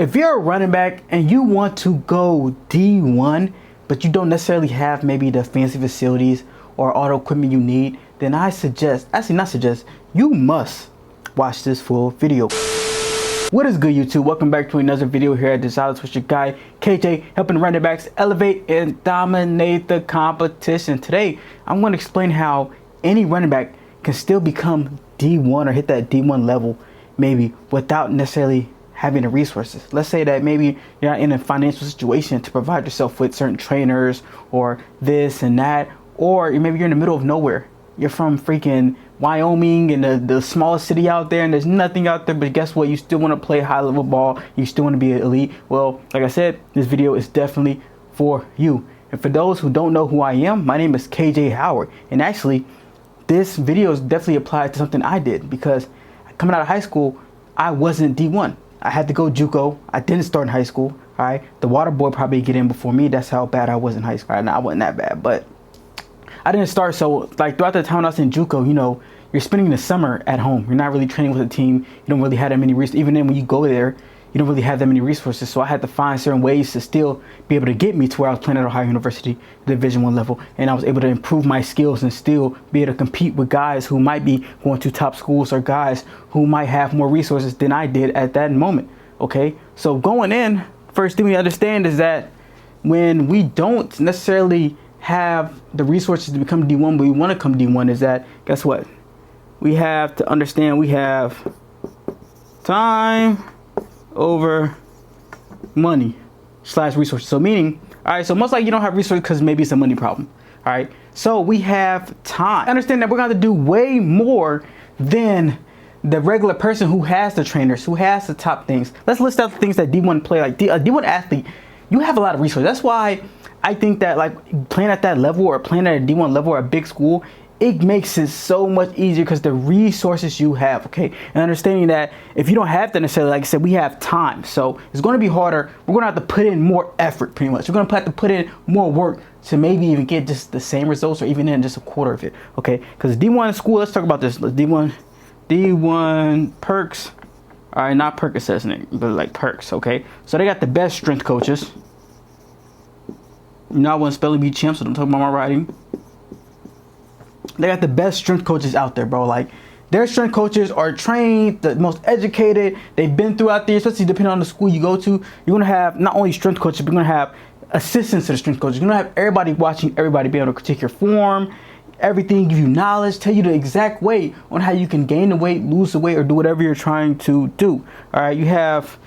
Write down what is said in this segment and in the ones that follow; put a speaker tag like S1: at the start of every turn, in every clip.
S1: If you're a running back and you want to go D1, but you don't necessarily have maybe the fancy facilities or all the equipment you need, then I suggest, actually not suggest, you must watch this full video. What is good, YouTube? Welcome back to another video here at desireLess with your guy KJ, helping running backs elevate and dominate the competition. Today I'm going to explain how any running back can still become D1 or hit that D1 level maybe without necessarily having the resources. Let's say that maybe you're not in a financial situation to provide yourself with certain trainers or this and that, or maybe you're in the middle of nowhere. You're from freaking Wyoming and the smallest city out there, and there's nothing out there, but guess what? You still want to play high level ball. You still want to be an elite. Well, like I said, this video is definitely for you. And for those who don't know who I am, my name is KJ Howard. And actually, this video is definitely applied to something I did, because coming out of high school, I wasn't D1. I had to go JUCO. I didn't start in high school. All right, the water boy probably get in before me. That's how bad I was in high school. All right, now I wasn't that bad, but I didn't start. So like throughout the time I was in JUCO, you know, you're spending the summer at home. You're not really training with a team. You don't really have that many resources. Even then, when you go there, you don't really have that many resources. So I had to find certain ways to still be able to get me to where I was playing at Ohio University, Division I level, and I was able to improve my skills and still be able to compete with guys who might be going to top schools or guys who might have more resources than I did at that moment. Okay, so going in, first thing we understand is that when we don't necessarily have the resources to become D1, but we want to come D1, is that, guess what? We have to understand we have time over money / resources. So meaning, all right, so most likely you don't have resources because maybe it's a money problem. All right, so we have time. Understand that we're going to have to do way more than the regular person who has the trainers, who has the top things. Let's list out the things that D1 play, like a D1 athlete. You have a lot of resources. That's why I think that like playing at that level or playing at a D1 level or a big school, it makes it so much easier because the resources you have, okay? And understanding that if you don't have that necessarily, like I said, we have time. So it's going to be harder. We're going to have to put in more effort, pretty much. We're going to have to put in more work to maybe even get just the same results or even in just a quarter of it, okay? Because D1 school, let's talk about this. D1 perks. All right, not Percocets, but like perks, okay? So they got the best strength coaches. You know, I wasn't spelling bee champ, so don't talk about my writing. They got the best strength coaches out there, bro. Like, their strength coaches are trained, the most educated. They've been throughout there, especially depending on the school you go to. You're going to have not only strength coaches, but you're going to have assistants to the strength coaches. You're going to have everybody watching everybody be able to critique your form, everything, give you knowledge, tell you the exact way on how you can gain the weight, lose the weight, or do whatever you're trying to do. All right, you have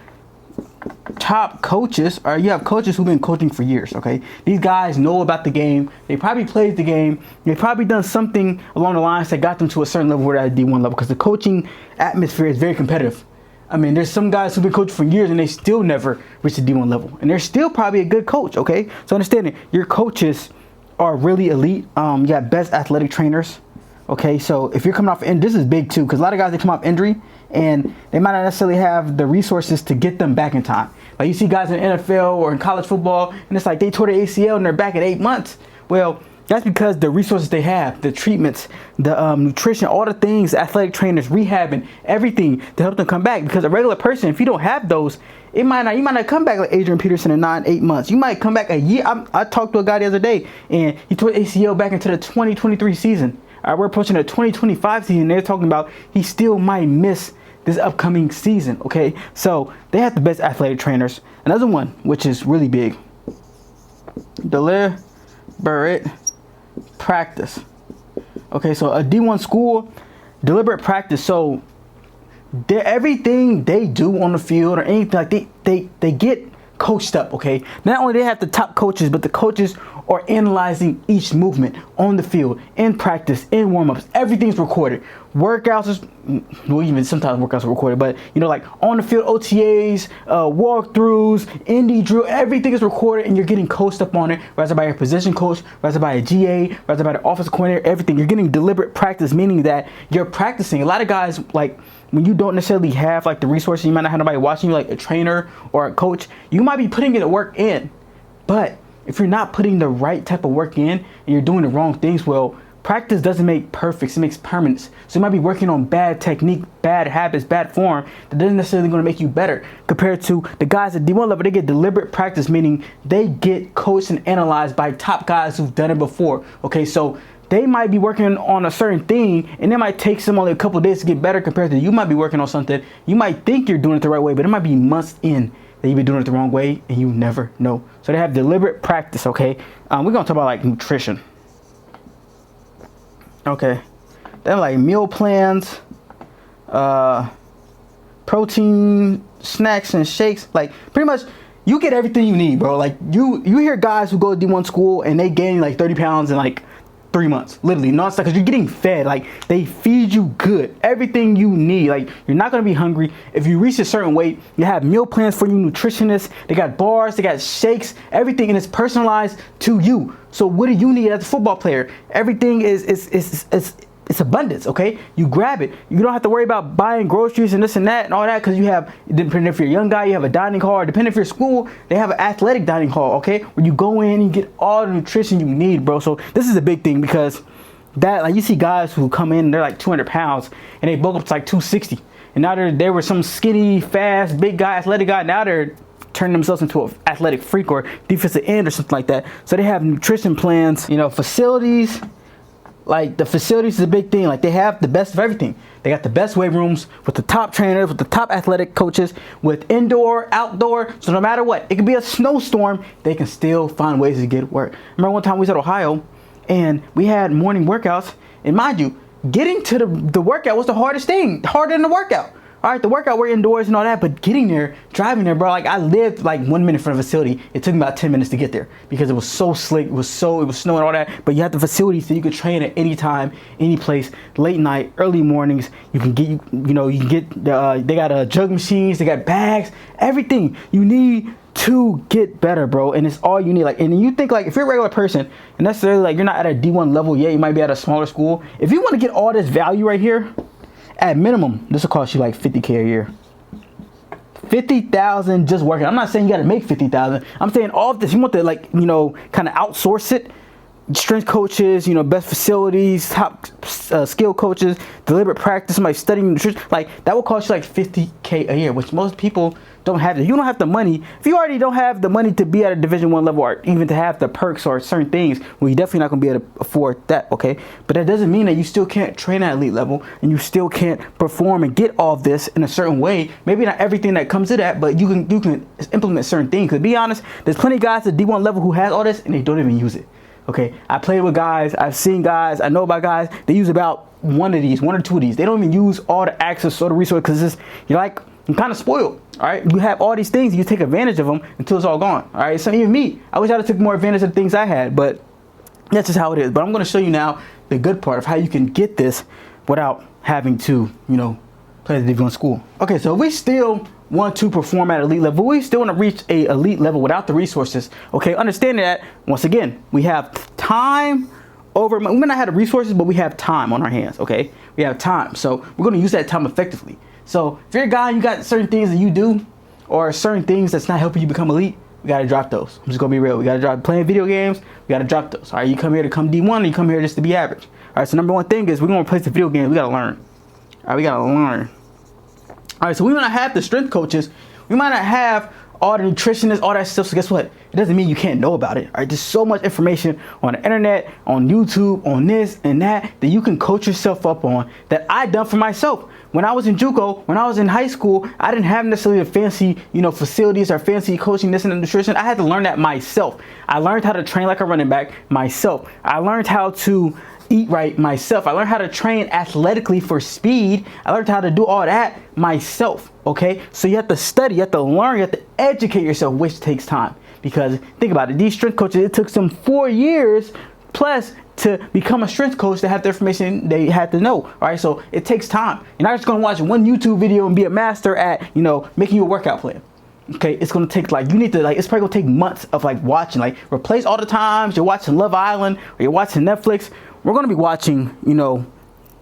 S1: top coaches, or you have coaches who've been coaching for years, okay? These guys know about the game. They probably played the game. They've probably done something along the lines that got them to a certain level where they're at D1 level, because the coaching atmosphere is very competitive. I mean, there's some guys who've been coaching for years and they still never reached the D1 level, and they're still probably a good coach, okay? So understanding your coaches are really elite. You got best athletic trainers, okay? So if you're coming off, and this is big too, because a lot of guys, they come off injury and they might not necessarily have the resources to get them back in time. Like you see guys in the NFL or in college football, and it's like they tore their ACL and they're back at 8 months. Well, that's because the resources they have, the treatments, the nutrition, all the things, athletic trainers, rehabbing, everything to help them come back. Because a regular person, if you don't have those, you might not come back like Adrian Peterson in 8 months. You might come back a year. I talked to a guy the other day, and he tore ACL back into the 2023 season. We're approaching the 2025 season. They're talking about he still might miss this upcoming season, okay? So they have the best athletic trainers. Another one, which is really big, deliberate practice. Okay, so a D1 school, deliberate practice. So everything they do on the field or anything, like they get coached up, okay? Not only they have the top coaches, but the coaches are analyzing each movement on the field, in practice, in warm-ups. Everything's recorded. Workouts is, well, even sometimes workouts are recorded, but you know, like on the field, OTAs, walkthroughs, indie drill, everything is recorded, and you're getting coached up on it, whether by your position coach, whether by a GA, whether by the offensive coordinator, everything. You're getting deliberate practice, meaning that you're practicing. A lot of guys, like, when you don't necessarily have like the resources, you might not have nobody watching you, like a trainer or a coach, you might be putting the work in, but if you're not putting the right type of work in and you're doing the wrong things, well, Practice doesn't make perfect, it makes permanence. So you might be working on bad technique, bad habits, bad form that doesn't necessarily going to make you better. Compared to the guys at D1 level, they get deliberate practice, meaning they get coached and analyzed by top guys who've done it before. Okay, so they might be working on a certain thing and it might take them only a couple of days to get better compared to you might be working on something. You might think you're doing it the right way, but it might be months in that you've been doing it the wrong way and you never know. So they have deliberate practice, okay? We're going to talk about like nutrition. Okay, they have like meal plans, protein snacks and shakes. Like pretty much you get everything you need, bro. Like you hear guys who go to D1 school and they gain like 30 pounds in like 3 months, literally nonstop, because you're getting fed. Like they feed you good, everything you need. Like you're not gonna be hungry. If you reach a certain weight, you have meal plans for you, nutritionists. They got bars, they got shakes, everything, and it's personalized to you. So what do you need as a football player? Everything it's abundance, okay? You grab it. You don't have to worry about buying groceries and this and that and all that, because you have, depending if you're a young guy, you have a dining hall. Depending if you're school, they have an athletic dining hall, okay? Where you go in and get all the nutrition you need, bro. So this is a big thing, because that, like, you see guys who come in, they're like 200 pounds and they bulk up to like 260. And now they were some skinny, fast, big guy, athletic guy. Now they're turning themselves into an athletic freak or defensive end or something like that. So they have nutrition plans, you know, facilities. Like the facilities is a big thing. Like they have the best of everything. They got the best weight rooms with the top trainers, with the top athletic coaches, with indoor, outdoor. So no matter what, it could be a snowstorm, they can still find ways to get work. Remember one time we was at Ohio and we had morning workouts, and mind you, getting to the workout was the hardest thing, harder than the workout. All right, the workout, we're indoors and all that, but getting there, driving there, bro, like I lived like 1 minute from the facility. It took me about 10 minutes to get there because it was so slick, it was snowing and all that, but you have the facilities so you could train at any time, any place, late night, early mornings. You can get, they got jug machines, they got bags, everything you need to get better, bro. And it's all you need. Like, and you think like if you're a regular person and necessarily like you're not at a D1 level yet, you might be at a smaller school. If you want to get all this value right here, at minimum, this will cost you like $50K a year. 50,000 just working. I'm not saying you got to make 50,000. I'm saying all of this, you want to like, you know, kind of outsource it. Strength coaches, you know, best facilities, top skill coaches, deliberate practice, somebody studying nutrition, like that will cost you like $50K a year, which most people don't have. You don't have the money. If you already don't have the money to be at a Division I level or even to have the perks or certain things, well, you're definitely not going to be able to afford that, okay? But that doesn't mean that you still can't train at elite level and you still can't perform and get all of this in a certain way. Maybe not everything that comes to that, but you can implement certain things. Because to be honest, there's plenty of guys at D1 level who has all this and they don't even use it. Okay, I played with guys, I've seen guys, I know about guys, they use about one or two of these. They don't even use all the access or the resources because you're kind of spoiled. All right, you have all these things, you take advantage of them until it's all gone. All right, so even me, I wish I would have took more advantage of the things I had, but that's just how it is. But I'm going to show you now the good part of how you can get this without having to, you know, play the Division I school. Okay, so we still want to perform at elite level. We still want to reach a elite level without the resources. Okay, understanding that, once again, we have time over, we may not have the resources, but we have time on our hands, okay? We have time, so we're going to use that time effectively. So if you're a guy and you got certain things that you do or certain things that's not helping you become elite, we got to drop those. I'm just going to be real. We got to drop playing video games. We got to drop those. All right, you come here to come D1 or you come here just to be average. All right, so number one thing is we're going to replace the video games. We got to learn. All right, we got to learn. All right, so we might not have the strength coaches. We might not have all the nutritionists, all that stuff. So guess what? It doesn't mean you can't know about it. All right, there's so much information on the internet, on YouTube, on this and that you can coach yourself up on that I done for myself. When I was in JUCO, when I was in high school, I didn't have necessarily the fancy, you know, facilities or fancy coaching, this and the nutrition. I had to learn that myself. I learned how to train like a running back myself. I learned how to eat right myself. I learned how to train athletically for speed. I learned how to do all that myself, okay? So you have to study, you have to learn, you have to educate yourself, which takes time. Because think about it, these strength coaches, it took them 4 years plus to become a strength coach to have the information they had to know. All right, so it takes time. You're not just gonna watch one YouTube video and be a master at, you know, making you a workout plan. Okay, it's gonna take like, you need to like, it's probably gonna take months of like watching, like replace all the times you're watching Love Island or you're watching Netflix. We're gonna be watching, you know,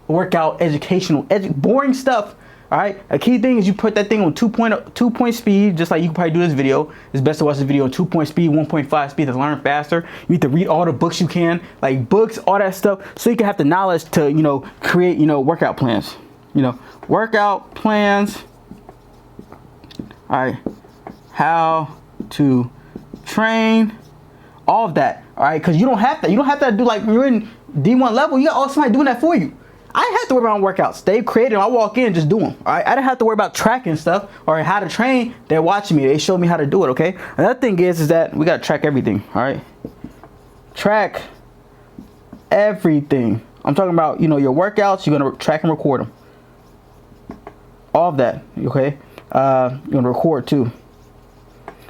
S1: workout, educational, boring stuff All right, a key thing is you put that thing on 2.2 speed, just like you can probably do this video. It's best to watch this video on 2 speed, 1.5 speed to learn faster. You need to read all the books you can, like books, all that stuff, so you can have the knowledge to, you know, create, you know, workout plans. You know, workout plans. All right, how to train, all of that. All right, because you don't have that. You don't have to do, like, when you're in D1 level, you got all somebody doing that for you. I didn't have to worry about workouts. They created them. I walk in and just do them. All right, I didn't have to worry about tracking stuff or how to train. They're watching me. They showed me how to do it. Okay. Another thing is that we gotta track everything. All right, track everything. I'm talking about, you know, your workouts. You're gonna track and record them. All of that. Okay. You're gonna record too,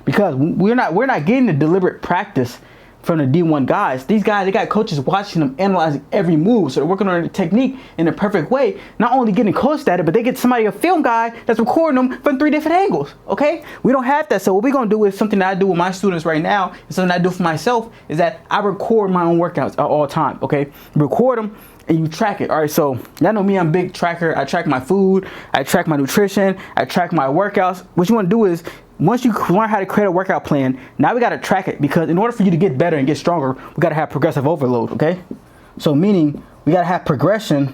S1: because we're not getting the deliberate practice from the D1 guys. These guys, they got coaches watching them, analyzing every move, so they're working on the technique in a perfect way. Not only getting coached at it, but they get somebody, a film guy, that's recording them from 3 different angles. Okay, we don't have that. So what we're gonna do is something that I do with my students right now, and something I do for myself, is that I record my own workouts at all time. Okay, record them and you track it. All right, so y'all know me, I'm a big tracker. I track my food, I track my nutrition, I track my workouts. What you want to do is, once you learn how to create a workout plan, now we got to track it, because in order for you to get better and get stronger, we got to have progressive overload. Okay, so meaning we got to have progression.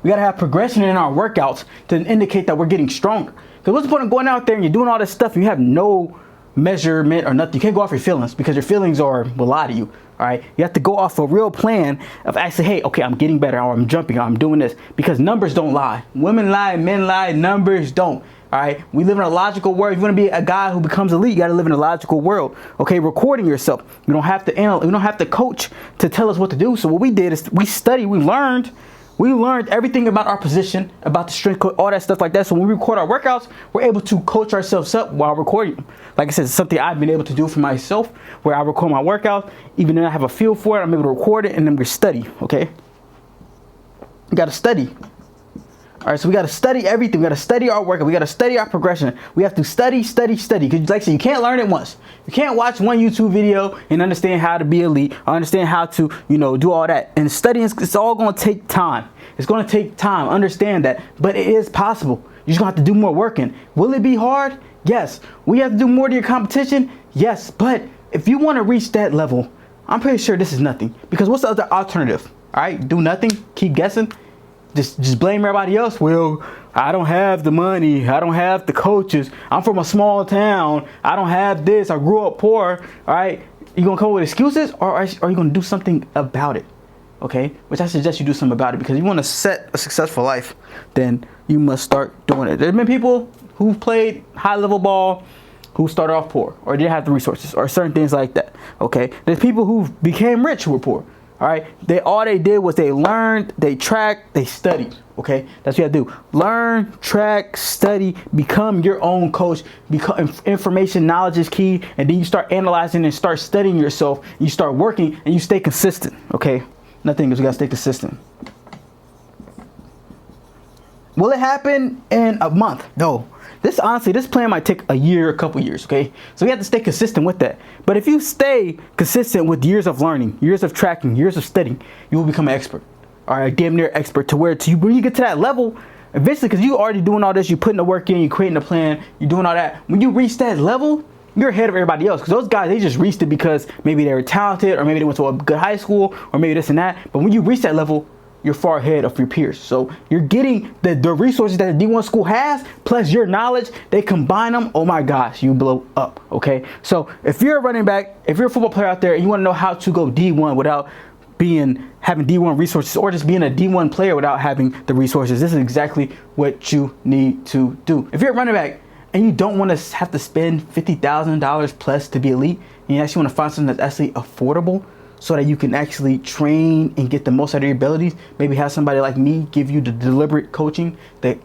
S1: We got to have progression in our workouts to indicate that we're getting stronger. Because what's the point of going out there and you're doing all this stuff and you have no measurement or nothing? You can't go off your feelings, because your feelings will lie to you. All right, you have to go off a real plan of actually, hey, okay, I'm getting better, or I'm jumping, or I'm doing this, because numbers don't lie. Women lie, men lie, numbers don't. All right, we live in a logical world. If you want to be a guy who becomes elite, you got to live in a logical world. Okay, recording yourself. You don't have to analyze, we don't have to coach to tell us what to do. So what we did is we studied, we learned everything about our position, about the strength, all that stuff like that. So when we record our workouts, we're able to coach ourselves up while recording them. Like I said, it's something I've been able to do for myself, where I record my workout, even though I have a feel for it, I'm able to record it, and then we study. Okay, you got to study. All right, so we got to study everything. We got to study our workout. We got to study our progression. We have to study. Because like I said, you can't learn it once. You can't watch one YouTube video and understand how to be elite, or understand how to, you know, do all that. And studying, it's all going to take time. It's going to take time. Understand that. But it is possible. You're just going to have to do more working. Will it be hard? Yes. Will you have to do more to your competition? Yes. But if you want to reach that level, I'm pretty sure this is nothing. Because what's the other alternative? All right, do nothing, keep guessing. Just blame everybody else. Well, I don't have the money. I don't have the coaches. I'm from a small town. I don't have this. I grew up poor. All right. You going to come up with excuses, or are you going to do something about it? Okay. Which I suggest you do something about it, because if you want to set a successful life, then you must start doing it. There's been people who've played high level ball who started off poor, or didn't have the resources, or certain things like that. Okay. There's people who became rich who were poor. All right, all they did was they learned, they tracked, they studied. Okay, that's what you have to do. Learn, track, study, become your own coach. Become information, knowledge is key, and then you start analyzing and start studying yourself. You start working and you stay consistent. Okay, nothing is, you gotta stay consistent. Will it happen in a month? No. This plan might take a year, a couple years, okay? So you have to stay consistent with that. But if you stay consistent with years of learning, years of tracking, years of studying, you will become an expert. All right, damn near expert, to where when you get to that level, eventually, because you already doing all this, you're putting the work in, you're creating a plan, you're doing all that. When you reach that level, you're ahead of everybody else, because those guys, they just reached it because maybe they were talented, or maybe they went to a good high school, or maybe this and that. But when you reach that level, you're far ahead of your peers. So you're getting the resources that the D1 school has, plus your knowledge. They combine them. Oh my gosh, you blow up. Okay. So if you're a running back, if you're a football player out there and you want to know how to go D1 without having D1 resources, or just being a D1 player without having the resources, this is exactly what you need to do. If you're a running back and you don't want to have to spend $50,000 plus to be elite, and you actually want to find something that's actually affordable, so that you can actually train and get the most out of your abilities. Maybe have somebody like me give you the deliberate coaching,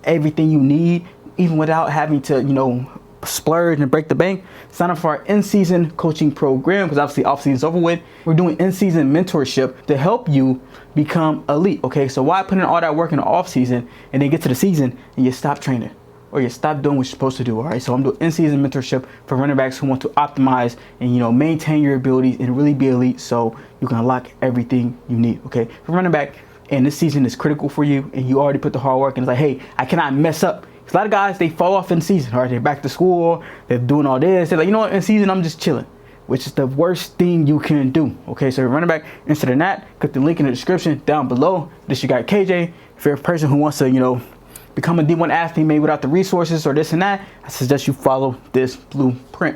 S1: everything you need, even without having to, you know, splurge and break the bank. Sign up for our in-season coaching program, because obviously off-season is over with. We're doing in-season mentorship to help you become elite. Okay, so why put in all that work in the off-season and then get to the season and you stop training, or you stop doing what you're supposed to do? All right, so I'm doing in-season mentorship for running backs who want to optimize and, you know, maintain your abilities and really be elite, so you can unlock everything you need. Okay, for running back, and this season is critical for you, and you already put the hard work, and it's like, hey, I cannot mess up. Because a lot of guys, they fall off in season, all right? They're back to school, they're doing all this. They're like, you know what, in season, I'm just chilling, which is the worst thing you can do. Okay, so running back, instead of that, click the link in the description down below. This you got KJ. If you're a person who wants to, you know, become a D1 athlete, maybe without the resources or this and that, I suggest you follow this blueprint.